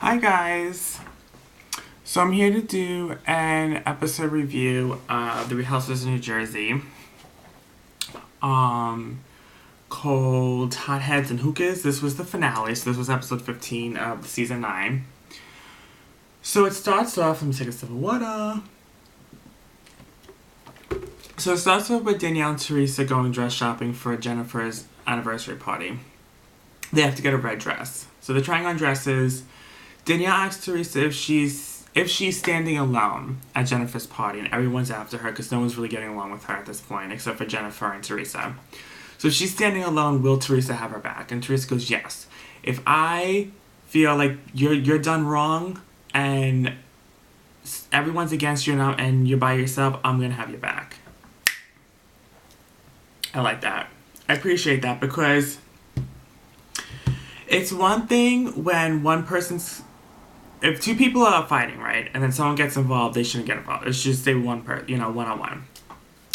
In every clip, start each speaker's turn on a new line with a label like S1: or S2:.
S1: Hi guys! So I'm here to do an episode review of the Housewives of New Jersey called Hotheads and Hookahs. This was the finale, so this was episode 15 of season 9. So it starts off, let me take a sip of water. So it starts off with Danielle and Teresa going dress shopping for Jennifer's anniversary party. They have to get a red dress. So they're trying on dresses. Danielle asks Teresa if she's standing alone at Jennifer's party, and everyone's after her because no one's really getting along with her at this point except for Jennifer and Teresa. So if she's standing alone, will Teresa have her back? And Teresa goes, yes. If I feel like you're done wrong and everyone's against you now and you're by yourself, I'm going to have your back. I like that. I appreciate that because it's one thing when if two people are fighting, right, and then someone gets involved, they shouldn't get involved. It should stay one-on-one.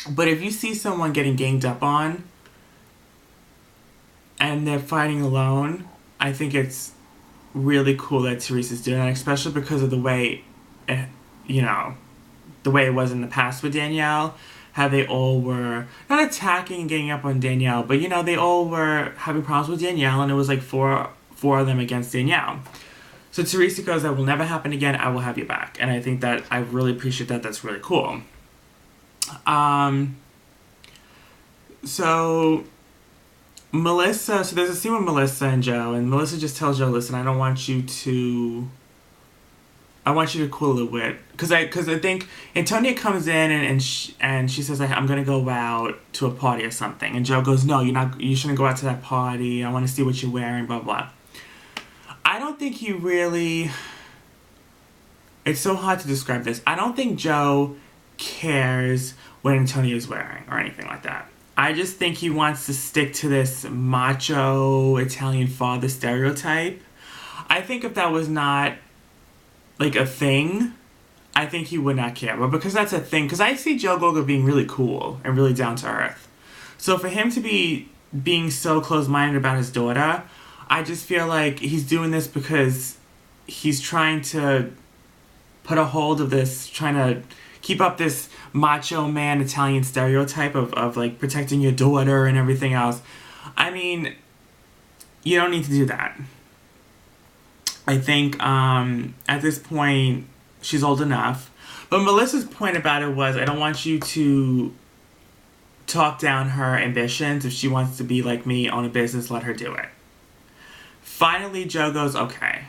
S1: But if you see someone getting ganged up on and they're fighting alone, I think it's really cool that Teresa's doing that, especially because of the way it was in the past with Danielle. How they all were not attacking and getting up on Danielle, but they all were having problems with Danielle, and it was like four of them against Danielle. So Teresa goes, that will never happen again, I will have you back. And I think that I really appreciate that. That's really cool. So Melissa, so there's a scene with Melissa and Joe, and Melissa just tells Joe, listen, I want you to cool it with, because I think Antonia comes in and she says, I'm gonna go out to a party or something, and Joe goes, no, you shouldn't go out to that party, I want to see what you're wearing, blah blah. I don't think he really, it's so hard to describe this, I don't think Joe cares what Antonia is wearing or anything like that. I just think he wants to stick to this macho Italian father stereotype. I think if that was not like a thing, I think he would not care. But because that's a thing, because I see Joe Goga being really cool and really down to earth. So for him to be being so close-minded about his daughter, I just feel like he's doing this because he's trying to put a hold of this, trying to keep up this macho man Italian stereotype of like protecting your daughter and everything else. I mean, you don't need to do that. I think at this point, she's old enough. But Melissa's point about it was, I don't want you to talk down her ambitions. If she wants to be like me, own a business, let her do it. Finally, Joe goes, okay,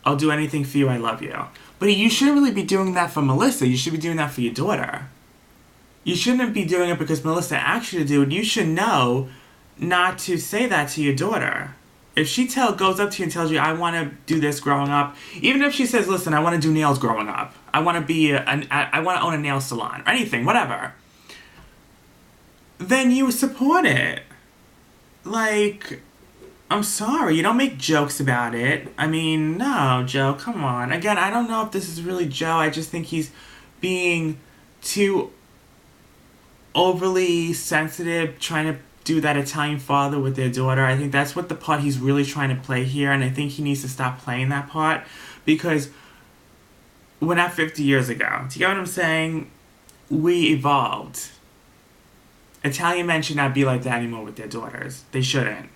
S1: I'll do anything for you, I love you. But you shouldn't really be doing that for Melissa. You should be doing that for your daughter. You shouldn't be doing it because Melissa asked you to do it. You should know not to say that to your daughter. If she goes up to you and tells you, I want to do this growing up, even if she says, listen, I want to do nails growing up, I want to own a nail salon, or anything, whatever, then you support it. Like, I'm sorry, you don't make jokes about it. I mean, no, Joe, come on. Again, I don't know if this is really Joe. I just think he's being too overly sensitive, trying to do that Italian father with their daughter. I think that's what the part he's really trying to play here, and I think he needs to stop playing that part because we're not 50 years ago. Do you get what I'm saying? We evolved. Italian men should not be like that anymore with their daughters. They shouldn't.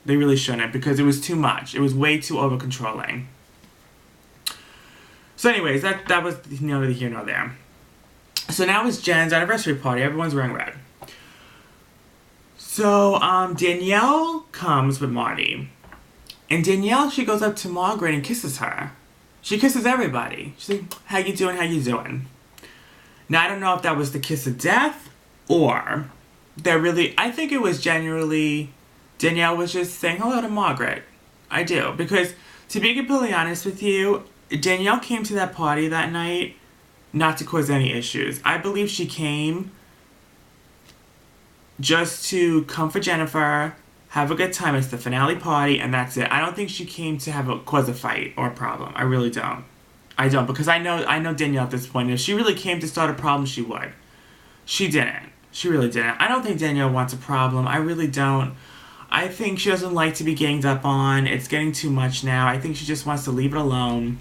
S1: They really shouldn't, because it was too much. It was way too over-controlling. So anyways, that was neither here nor there. So now it's Jen's anniversary party. Everyone's wearing red. So Danielle comes with Marty. And Danielle, she goes up to Margaret and kisses her. She kisses everybody. She's like, how you doing, how you doing? Now, I don't know if that was the kiss of death or I think it was genuinely Danielle was just saying hello to Margaret. I do. Because, to be completely honest with you, Danielle came to that party that night not to cause any issues. I believe she came just to comfort Jennifer, have a good time. It's the finale party, and that's it. I don't think she came to cause a fight or a problem. I really don't. I don't, because I know Danielle at this point. If she really came to start a problem, she would. She didn't. She really didn't. I don't think Danielle wants a problem. I really don't. I think she doesn't like to be ganged up on. It's getting too much now. I think she just wants to leave it alone.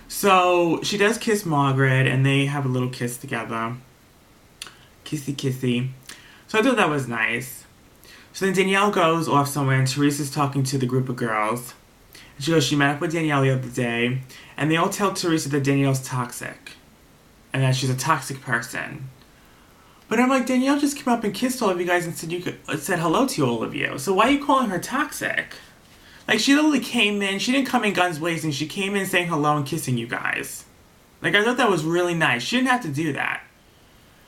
S1: So she does kiss Margaret, and they have a little kiss together. Kissy, kissy. So I thought that was nice. So then Danielle goes off somewhere, and Teresa's talking to the group of girls. And she goes, she met up with Danielle the other day, and they all tell Teresa that Danielle's toxic. And that she's a toxic person. But I'm like, Danielle just came up and kissed all of you guys and said hello to all of you. So why are you calling her toxic? Like, she literally came in, she didn't come in guns blazing, she came in saying hello and kissing you guys. Like, I thought that was really nice. She didn't have to do that.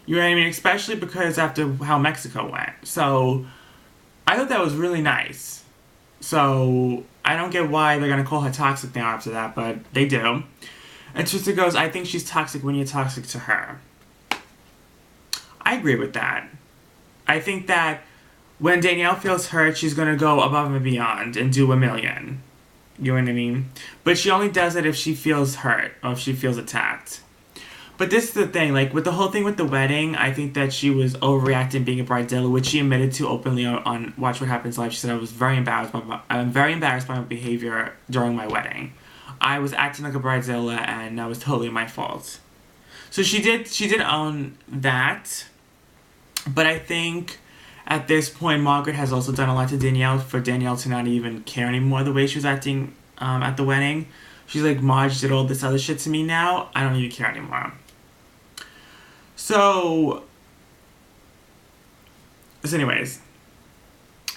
S1: You know what I mean? Especially because after how Mexico went. So, I thought that was really nice. So, I don't get why they're going to call her toxic now after that, but they do. And Trista goes, I think she's toxic when you're toxic to her. I agree with that. I think that when Danielle feels hurt, she's going to go above and beyond and do a million. You know what I mean? But she only does it if she feels hurt or if she feels attacked. But this is the thing, like with the whole thing with the wedding, I think that she was overreacting being a bridezilla, which she admitted to openly on Watch What Happens Live. She said, I'm very embarrassed by my behavior during my wedding. I was acting like a bridezilla and that was totally my fault. So she did own that. But I think at this point, Margaret has also done a lot to Danielle for Danielle to not even care anymore the way she was acting at the wedding. She's like, Marge did all this other shit to me now. I don't even care anymore. So anyways,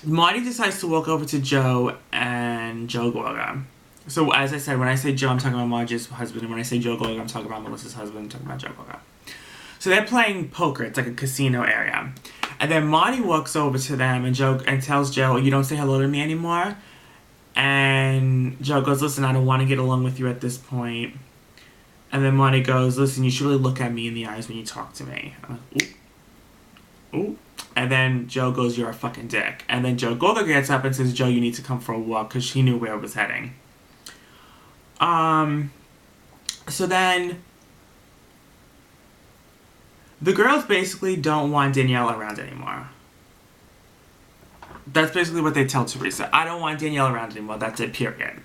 S1: Marty decides to walk over to Joe and Joe Gorga. So as I said, when I say Joe, I'm talking about Marge's husband. And when I say Joe Gorga, I'm talking about Melissa's husband. I'm talking about Joe Gorga. So they're playing poker. It's like a casino area. And then Marty walks over to them and tells Joe, you don't say hello to me anymore. And Joe goes, listen, I don't want to get along with you at this point. And then Marty goes, listen, you should really look at me in the eyes when you talk to me. I'm like, ooh. Ooh. And then Joe goes, you're a fucking dick. And then Joe Gorga gets up and says, Joe, you need to come for a walk, because she knew where it was heading. So then the girls basically don't want Danielle around anymore. That's basically what they tell Teresa. I don't want Danielle around anymore. That's it, period.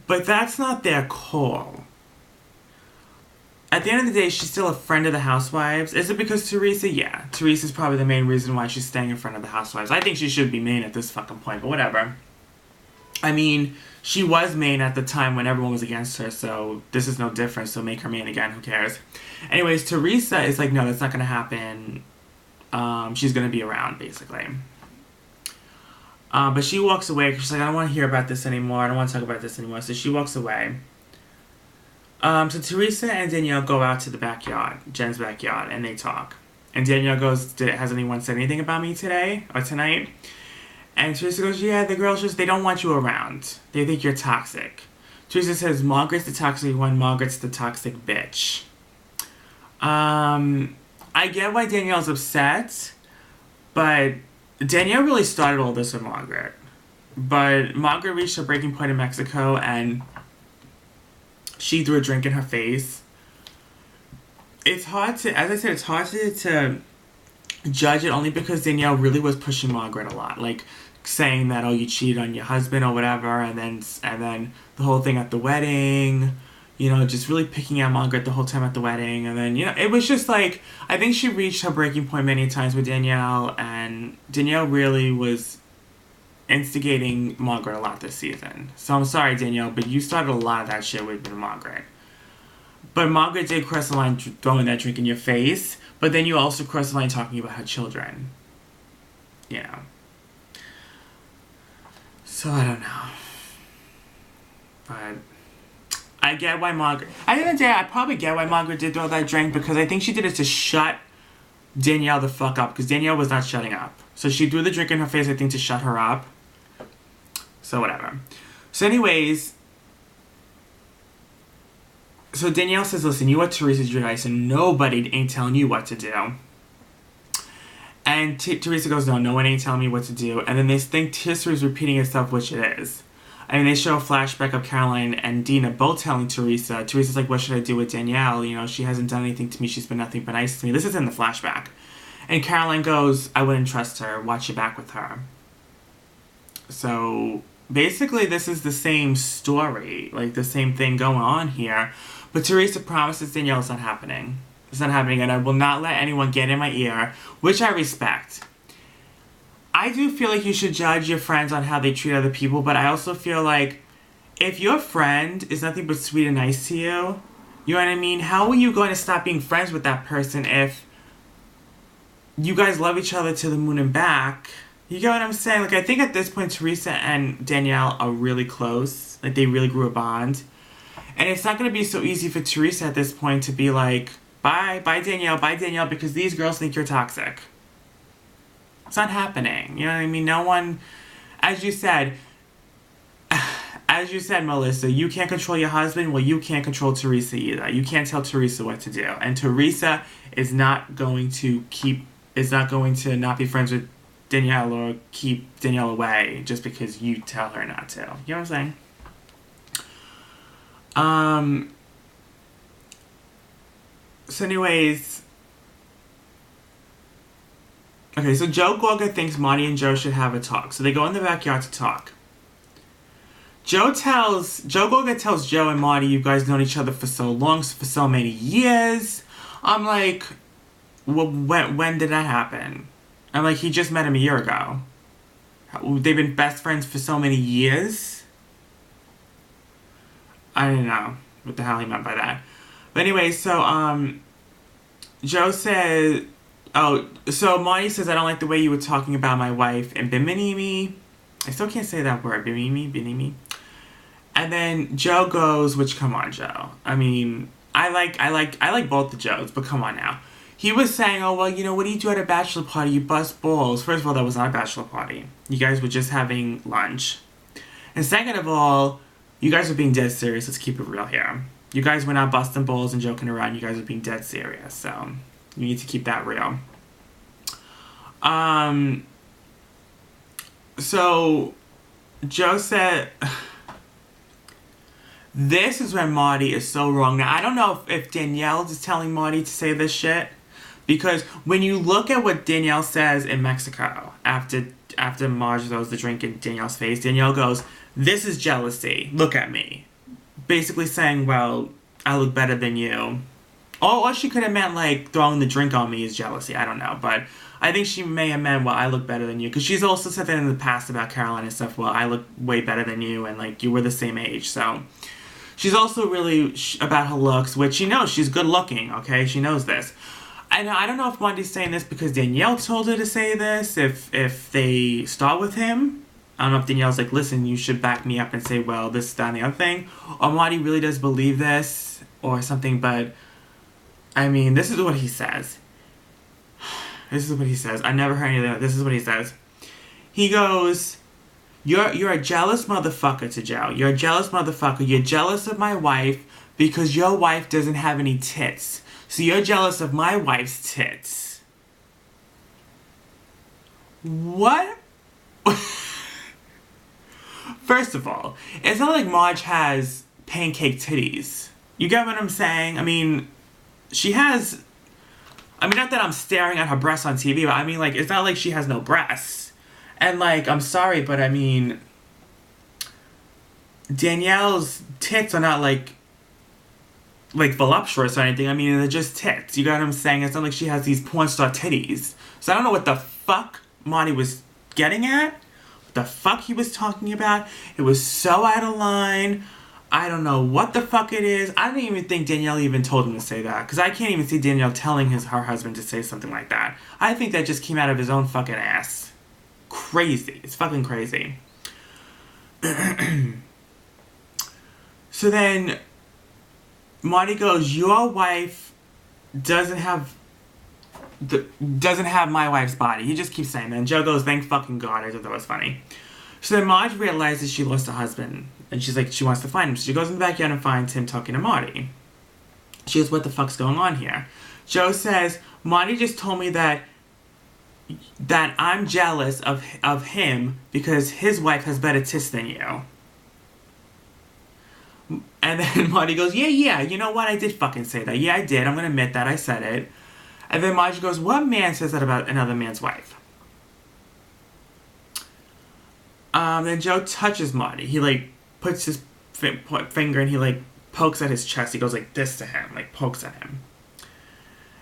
S1: But that's not their call. At the end of the day, she's still a friend of the Housewives. Is it because Teresa? Yeah. Teresa's probably the main reason why she's staying in front of the Housewives. I think she should be main at this fucking point, but whatever. I mean, she was main at the time when everyone was against her, so this is no different, so make her main again, who cares? Anyways, Teresa is like, no, that's not going to happen. She's going to be around, basically. But she walks away because she's like, I don't want to hear about this anymore. I don't want to talk about this anymore. So she walks away. So Teresa and Danielle go out to the backyard, Jen's backyard, and they talk. And Danielle goes, has anyone said anything about me today or tonight? And Teresa goes, yeah, the girls they don't want you around. They think you're toxic. Teresa says, Margaret's the toxic one, Margaret's the toxic bitch. I get why Danielle's upset, but Danielle really started all this with Margaret. But Margaret reached her breaking point in Mexico, and she threw a drink in her face. It's hard to, as I said, it's hard to judge it only because Danielle really was pushing Margaret a lot. Like, saying that, oh, you cheated on your husband or whatever, and then the whole thing at the wedding, you know, just really picking at Margaret the whole time at the wedding. And then, you know, it was just like, I think she reached her breaking point many times with Danielle, and Danielle really was instigating Margaret a lot this season. So I'm sorry, Danielle, but you started a lot of that shit with Margaret. But Margaret did cross the line throwing that drink in your face, but then you also crossed the line talking about her children. You know. So I don't know. But I get why Margaret... At the end of the day, I probably get why Margaret did throw that drink, because I think she did it to shut Danielle the fuck up, because Danielle was not shutting up. So she threw the drink in her face, I think, to shut her up. So whatever. So anyways... So Danielle says, listen, you are Teresa's advice, and nobody ain't telling you what to do. And Teresa goes, no one ain't telling me what to do. And then they think history is repeating itself, which it is. I mean, they show a flashback of Caroline and Dina both telling Teresa. Teresa's like, what should I do with Danielle? You know, she hasn't done anything to me. She's been nothing but nice to me. This is in the flashback. And Caroline goes, I wouldn't trust her. Watch your back with her. So basically, this is the same story, like the same thing going on here. But Teresa promises Danielle it's not happening. It's not happening, and I will not let anyone get in my ear, which I respect. I do feel like you should judge your friends on how they treat other people, but I also feel like if your friend is nothing but sweet and nice to you, you know what I mean? How are you going to stop being friends with that person if you guys love each other to the moon and back? You get what I'm saying? Like, I think at this point, Teresa and Danielle are really close. Like, they really grew a bond. And it's not going to be so easy for Teresa at this point to be like, bye Danielle, because these girls think you're toxic. It's not happening. You know what I mean? No one, as you said, Melissa, you can't control your husband. Well, you can't control Teresa either. You can't tell Teresa what to do. And Teresa is not going to not be friends with Danielle or keep Danielle away just because you tell her not to. You know what I'm saying? So anyways, okay, so Joe Gorga thinks Marty and Joe should have a talk. So they go in the backyard to talk. Joe Gorga tells Joe and Marty, you guys known each other for so long, for so many years. I'm like, well, when did that happen? I'm like, he just met him a year ago. They've been best friends for so many years? I don't know what the hell he meant by that. But anyway, so, Joe said, so Marty says, I don't like the way you were talking about my wife and Biminimi. I still can't say that word, Binimi. And then Joe goes, which, come on, Joe. I mean, I like both the Joes, but come on now. He was saying, oh, well, you know, what do you do at a bachelor party? You bust balls. First of all, that was not a bachelor party. You guys were just having lunch. And second of all, you guys are being dead serious. Let's keep it real here. You guys were not busting balls and joking around. You guys are being dead serious. So, you need to keep that real. So, Joe said, this is where Marty is so wrong. Now, I don't know if Danielle is telling Marty to say this shit. Because when you look at what Danielle says in Mexico, after Marge throws the drink in Danielle's face, Danielle goes, this is jealousy. Look at me. Basically saying, well, I look better than you. Or she could have meant, like, throwing the drink on me is jealousy. I don't know. But I think she may have meant, well, I look better than you. Because she's also said that in the past about Caroline and stuff. Well, I look way better than you. And, like, you were the same age. So she's also really about her looks, which she knows. She's good looking, okay? She knows this. And I don't know if Monty's saying this because Danielle told her to say this. If they start with him. I don't know if Danielle's like, listen, you should back me up and say, well, this, that, and the other thing. Or Monty really does believe this or something. But, I mean, this is what he says. This is what he says. I never heard anything. This is what he says. He goes, you're a jealous motherfucker to Joe. You're a jealous motherfucker. You're jealous of my wife because your wife doesn't have any tits. So you're jealous of my wife's tits. What? First of all, it's not like Marge has pancake titties. You get what I'm saying? I mean, she has... I mean, not that I'm staring at her breasts on TV, but I mean, like, it's not like she has no breasts. And, like, I'm sorry, but I mean... Danielle's tits are not, like voluptuous or anything. I mean, they're just tits. You got what I'm saying? It's not like she has these porn star titties. So I don't know what the fuck Marty was getting at. What the fuck he was talking about. It was so out of line. I don't know what the fuck it is. I don't even think Danielle even told him to say that. Because I can't even see Danielle telling her husband to say something like that. I think that just came out of his own fucking ass. Crazy. It's fucking crazy. So then... Marty goes, your wife doesn't have my wife's body. He just keeps saying that. And Joe goes, thank fucking God. I thought that was funny. So then Marge realizes she lost her husband. And she's like, she wants to find him. So she goes in the backyard and finds him talking to Marty. She goes, what the fuck's going on here? Joe says, Marty just told me that I'm jealous of him because his wife has better tits than you. And then Marty goes, yeah, you know what? I did fucking say that. Yeah, I did. I'm going to admit that. I said it. And then Marge goes, what man says that about another man's wife? Then Joe touches Marty. He, like, puts his finger and he, like, pokes at his chest. He goes like this to him, like pokes at him.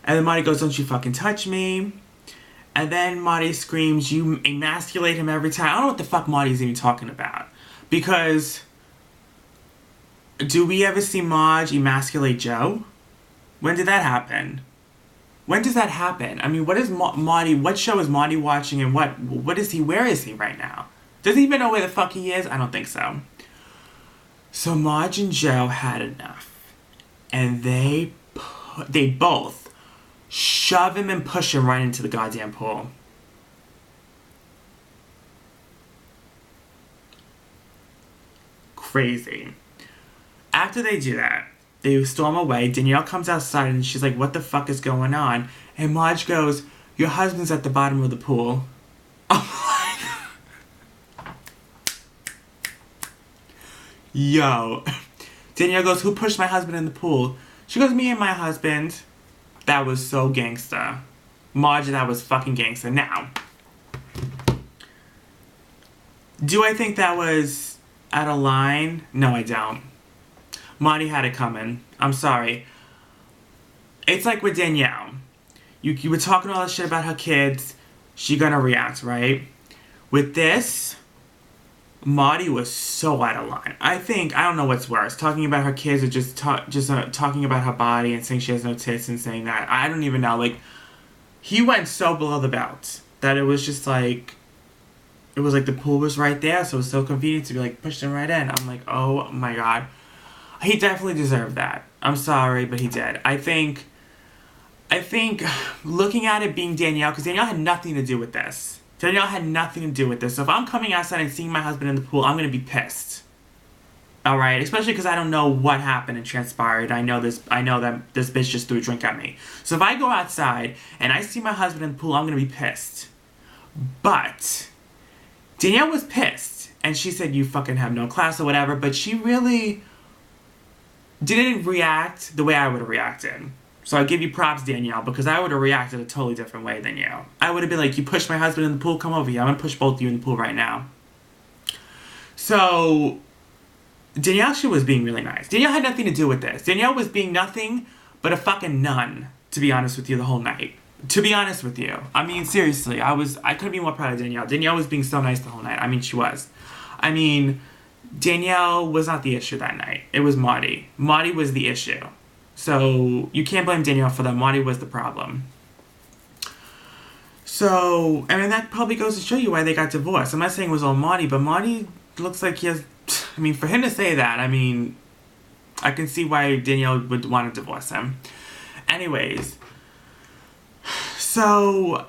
S1: And then Marty goes, don't you fucking touch me. And then Marty screams, you emasculate him every time. I don't know what the fuck Marty's even talking about. Because do we ever see Marge emasculate Joe? When did that happen? When does that happen? I mean, what is Marty, what show is Marty watching and what is he, where is he right now? Does he even know where the fuck he is? I don't think so. So Marge and Joe had enough. And they both shove him and push him right into the goddamn pool. Crazy. After they do that, they storm away. Danielle comes outside and she's like, what the fuck is going on? And Marge goes, your husband's at the bottom of the pool. Yo. Danielle goes, who pushed my husband in the pool? She goes, me and my husband. That was so gangsta. Marge, that was fucking gangsta. Now, do I think that was out of line? No, I don't. Marty had it coming. I'm sorry. It's like with Danielle. You were talking all that shit about her kids. She gonna react, right? With this, Marty was so out of line. I don't know what's worse. Talking about her kids or just talking about her body and saying she has no tits and saying that. I don't even know. Like, he went so below the belt that it was just like, it was like the pool was right there, so it was so convenient to be like pushed him right in. I'm like, oh my god. He definitely deserved that. I'm sorry, but he did. I think looking at it being Danielle, because Danielle had nothing to do with this. Danielle had nothing to do with this. So if I'm coming outside and seeing my husband in the pool, I'm going to be pissed. Alright? Especially because I don't know what happened and transpired. I know that this bitch just threw a drink at me. So if I go outside and I see my husband in the pool, I'm going to be pissed. But Danielle was pissed. And she said, you fucking have no class or whatever. But she really didn't react the way I would have reacted. So I give you props, Danielle, because I would have reacted a totally different way than you. I would have been like, you pushed my husband in the pool, come over here. I'm going to push both of you in the pool right now. So Danielle, she was being really nice. Danielle had nothing to do with this. Danielle was being nothing but a fucking nun, to be honest with you, the whole night. To be honest with you. I mean, seriously, I couldn't be more proud of Danielle. Danielle was being so nice the whole night. I mean, she was. I mean, Danielle was not the issue that night. It was Marty. Marty was the issue. So, you can't blame Danielle for that. Marty was the problem. So, I mean, that probably goes to show you why they got divorced. I'm not saying it was all Marty, but Marty looks like he has... I mean, for him to say that, I mean, I can see why Danielle would want to divorce him. Anyways, so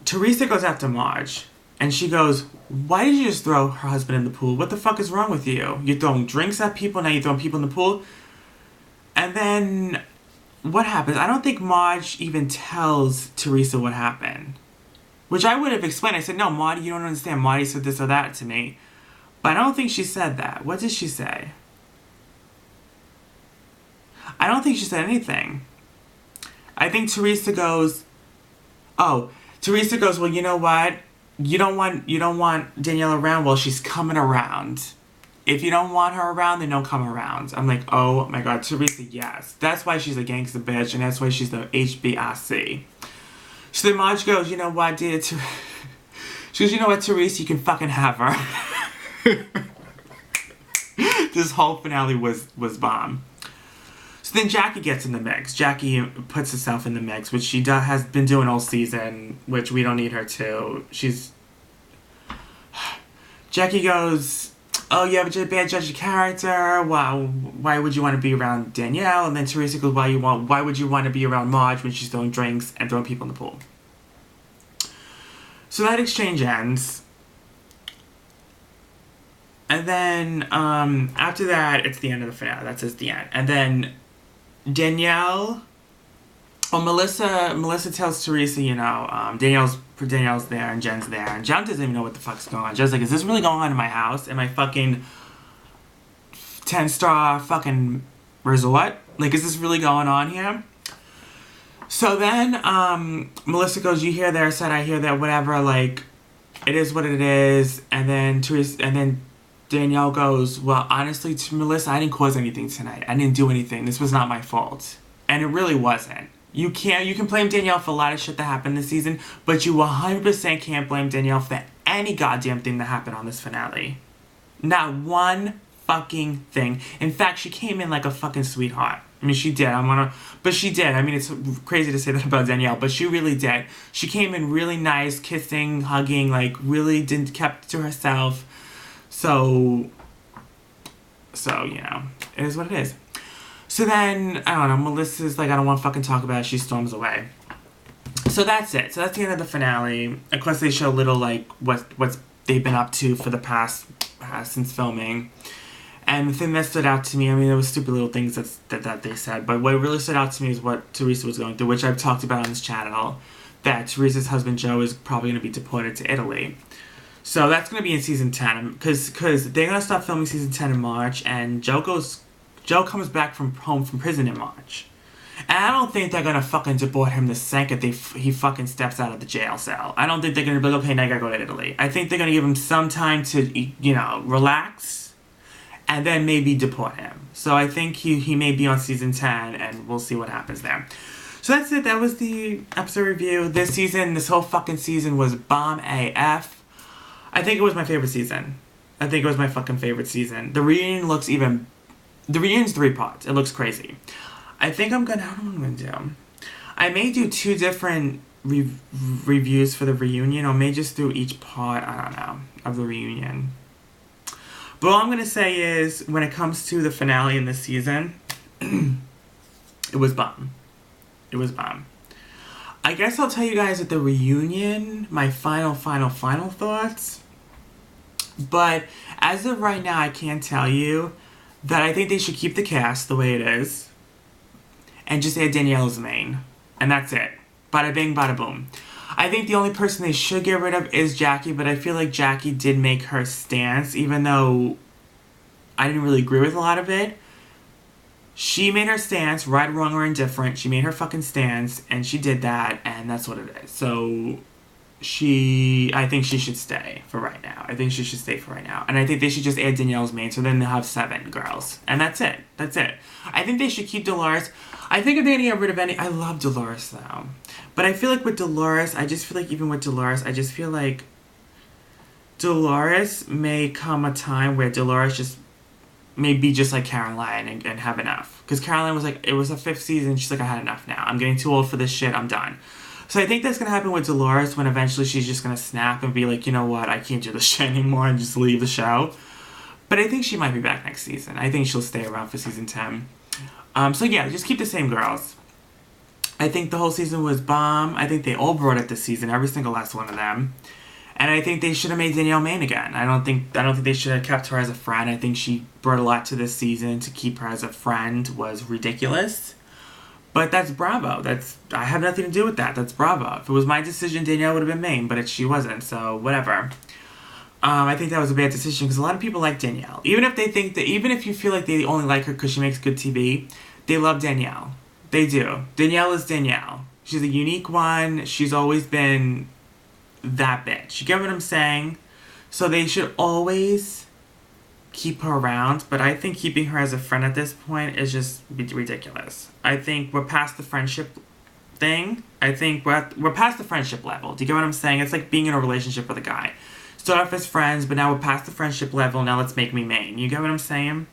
S1: Teresa goes after Marge, and she goes, why did you just throw her husband in the pool? What the fuck is wrong with you? You're throwing drinks at people, now you're throwing people in the pool? And then, what happens? I don't think Marge even tells Teresa what happened. Which I would have explained. I said, no, Marty, you don't understand. Marty said this or that to me. But I don't think she said that. What did she say? I don't think she said anything. I think Teresa goes, well, you know what? You don't want Danielle around. Well, she's coming around. If you don't want her around, then don't come around. I'm like, oh my god, Teresa, yes. That's why she's a gangster bitch, and that's why she's the HBIC. So then Marge goes, you know what, dear? She goes, you know what, Teresa, you can fucking have her. This whole finale was bomb. So then Jackie gets in the mix. Jackie puts herself in the mix, which she has been doing all season, which we don't need her to. Jackie goes, oh, you have a bad judge of character. Wow, why would you want to be around Danielle? And then Teresa goes, why would you want to be around Marge when she's throwing drinks and throwing people in the pool? So that exchange ends. And then, after that, it's the end of the finale. That's just the end. And then Danielle, Melissa tells Teresa, you know, Danielle's there and Jen's there. And Jen doesn't even know what the fuck's going on. Jen's like, is this really going on in my house? In my fucking 10-star fucking resort? Like, is this really going on here? So then, Melissa goes, "You hear their side, I hear that, whatever, like, it is what it is." And then Danielle goes, "Well, honestly, to Melissa, I didn't cause anything tonight. I didn't do anything. This was not my fault." And it really wasn't. You can blame Danielle for a lot of shit that happened this season, but you 100% can't blame Danielle for any goddamn thing that happened on this finale. Not one fucking thing. In fact, she came in like a fucking sweetheart. I mean, she did. But she did. I mean, it's crazy to say that about Danielle, but she really did. She came in really nice, kissing, hugging, like really didn't kept to herself. So it is what it is. So then, I don't know, Melissa's like, "I don't want to fucking talk about it." She storms away. So that's it. So that's the end of the finale. Of course, they show little, like, what's they've been up to for the past, since filming. And the thing that stood out to me, I mean, there was stupid little things that they said, but what really stood out to me is what Teresa was going through, which I've talked about on this channel, that Teresa's husband, Joe, is probably going to be deported to Italy. So that's going to be in season 10, because they're going to start filming season 10 in March, and Joe comes back from home from prison in March. And I don't think they're going to fucking deport him the second he fucking steps out of the jail cell. I don't think they're going to be like, "Okay, now you got to go to Italy." I think they're going to give him some time to, relax, and then maybe deport him. So I think he may be on season 10, and we'll see what happens there. So that's it. That was the episode review. This whole fucking season was bomb AF. I think it was my favorite season. I think it was my fucking favorite season. The reunion's 3 parts. It looks crazy. I think I don't know what I'm gonna do. I may do 2 different reviews for the reunion, or may just do each part, I don't know, of the reunion. But all I'm gonna say is, when it comes to the finale in this season, it was bomb. It was bomb. I guess I'll tell you guys at the reunion my final thoughts. But as of right now, I can tell you that I think they should keep the cast the way it is, and just add Danielle as the main. And that's it. Bada bing, bada boom. I think the only person they should get rid of is Jackie, but I feel like Jackie did make her stance, even though I didn't really agree with a lot of it. She made her stance, right, wrong, or indifferent. She made her fucking stance, and she did that, and that's what it is. So, I think she should stay for right now. And I think they should just add Danielle's main, so then they'll have 7 girls. And that's it. I think they should keep Dolores. I think if they're gonna get rid of I love Dolores, though. But I feel like with Dolores, I just feel like Dolores may come a time where Dolores just may be just like Caroline and have enough. Because Caroline was like, it was her 5th season, she's like, "I had enough now. I'm getting too old for this shit, I'm done." So I think that's going to happen with Dolores, when eventually she's just going to snap and be like, "You know what, I can't do this shit anymore," and just leave the show. But I think she might be back next season. I think she'll stay around for season 10. So yeah, just keep the same girls. I think the whole season was bomb. I think they all brought it this season, every single last one of them. And I think they should have made Danielle main again. I don't think they should have kept her as a friend. I think she brought a lot to this season. To keep her as a friend was ridiculous. But that's Bravo. I have nothing to do with that. That's Bravo. If it was my decision, Danielle would have been main, but she wasn't. So whatever. I think that was a bad decision, because a lot of people like Danielle. Even if you feel like they only like her because she makes good TV, they love Danielle. They do. Danielle is Danielle. She's a unique one. She's always been that bitch. You get what I'm saying? So they should always keep her around, but I think keeping her as a friend at this point is just ridiculous. I think we're past the friendship thing. I think we're past the friendship level. Do you get what I'm saying? It's like being in a relationship with a guy. Start off as friends, but now we're past the friendship level. Now let's make me main. You get what I'm saying?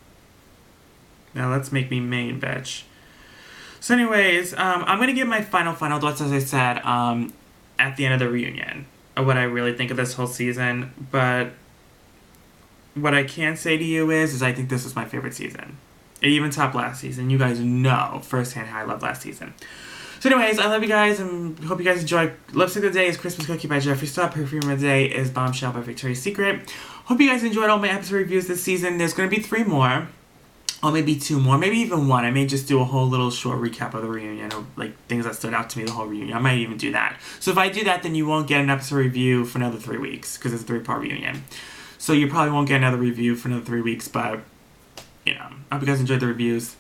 S1: Now let's make me main, bitch. So anyways, I'm going to give my final thoughts, as I said, at the end of the reunion, of what I really think of this whole season. But what I can say to you is I think this is my favorite season. It even topped last season. You guys know firsthand how I love last season. So anyways, I love you guys, and hope you guys enjoy. Lipstick of the Day is Christmas Cookie by Jeffree Star. Perfume of the Day is Bombshell by Victoria's Secret. Hope you guys enjoyed all my episode reviews this season. There's going to be 3 more. Or maybe 2 more. Maybe even 1. I may just do a whole little short recap of the reunion, or like things that stood out to me the whole reunion. I might even do that. So if I do that, then you won't get an episode review for another 3 weeks, because it's a 3-part reunion. So you probably won't get another review for another 3 weeks, but, I hope you guys enjoyed the reviews.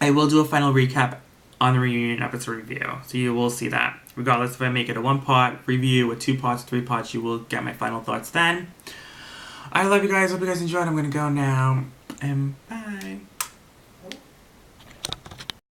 S1: I will do a final recap on the reunion episode review. So you will see that. Regardless if I make it a 1-part review, a 2 parts, 3 parts, you will get my final thoughts then. I love you guys. Hope you guys enjoyed. I'm going to go now. And bye.